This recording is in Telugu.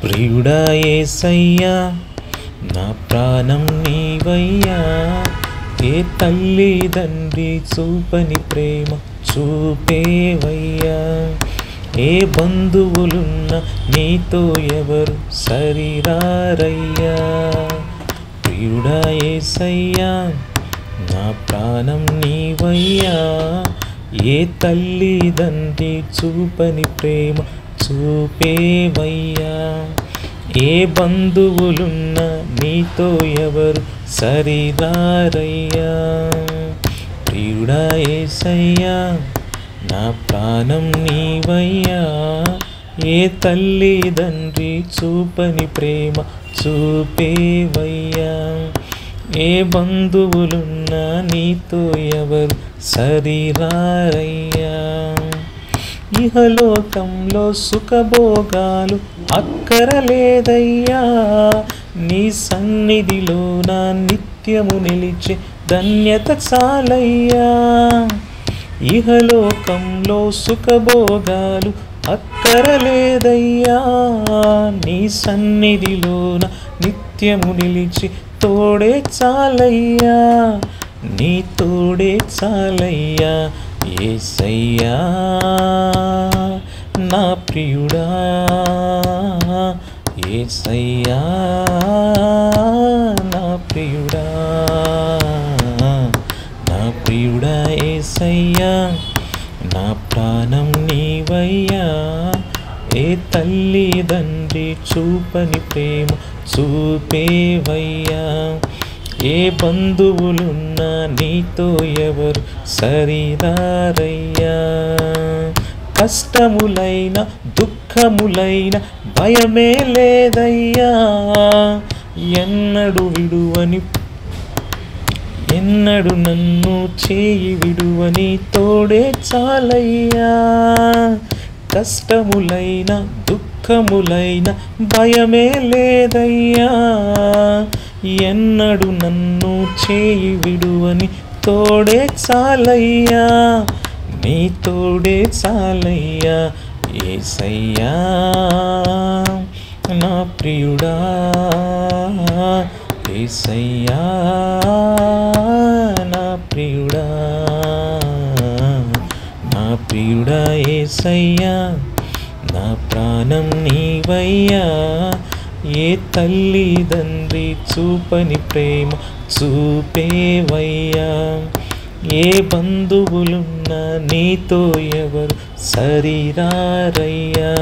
ప్రియుడా యేసయ్యా నా ప్రాణం నీవయ్యా, ఏ తల్లిదండ్రి చూపని ప్రేమ చూపేవయ్యా, ఏ బంధువులున్న నీతో ఎవరు సరిరారయ్యా. ప్రియుడా యేసయ్యా నా ప్రాణం నీవయ్యా, ఏ తల్లిదండ్రి చూపని ప్రేమ చూపేవయ్యా, ఏ బంధువులున్న నీతో ఎవరు సరిరారయ్యా. ప్రియుడా యేసయ్యా నా ప్రాణం నీవయ్యా, ఏ తల్లిదండ్రి చూపని ప్రేమ చూపేవయ్యా, ఏ బంధువులున్న నీతో ఎవరు సరిరారయ్యా. ఇహలోకంలో సుఖభోగాలు అక్కరలేదయ్యా, నీ సన్నిధిలో నా నిత్యము నిలిచే ధన్యత చాలయ్యా. ఇహలోకంలో సుఖభోగాలు అక్కరలేదయ్యా, నీ సన్నిధిలో నా నిత్యము నిలిచి తోడే చాలయ్యా, నీ తోడే చాలయ్యా. యేసయ్యా నా ప్రియుడా, యేసయ్యా నా ప్రియుడా, నా ప్రియుడా యేసయ్యా నా ప్రాణం నీవయ్యా, ఏ తల్లిదండ్రి చూపని ప్రేమ చూపేవయ్యా, ఏ బంధువులున్న నీతో ఎవరు సరిరారయ్యా. కష్టములైన దుఃఖములైన భయమే లేదయ్యా, ఎన్నడు విడువని ఎన్నడు నన్ను చేయి విడువని తోడే చాలయ్యా. కష్టములైన దుఃఖములైన భయమే లేదయ్యా, ఎన్నడు నన్ను చేయి విడువని తోడే చాలయ్యా, నీ తోడే చాలయ్యా. యేసయ్యా నా ప్రియుడా, యేసయ్యా నా ప్రియుడా, నా ప్రియుడా యేసయ్యా నా ప్రాణం నీవయ్యా, ఏ తల్లిదండ్రి చూపని ప్రేమ చూపేవయ్యా, ఏ బంధువులున్న నీతో ఎవరు సరిరారయ్యా.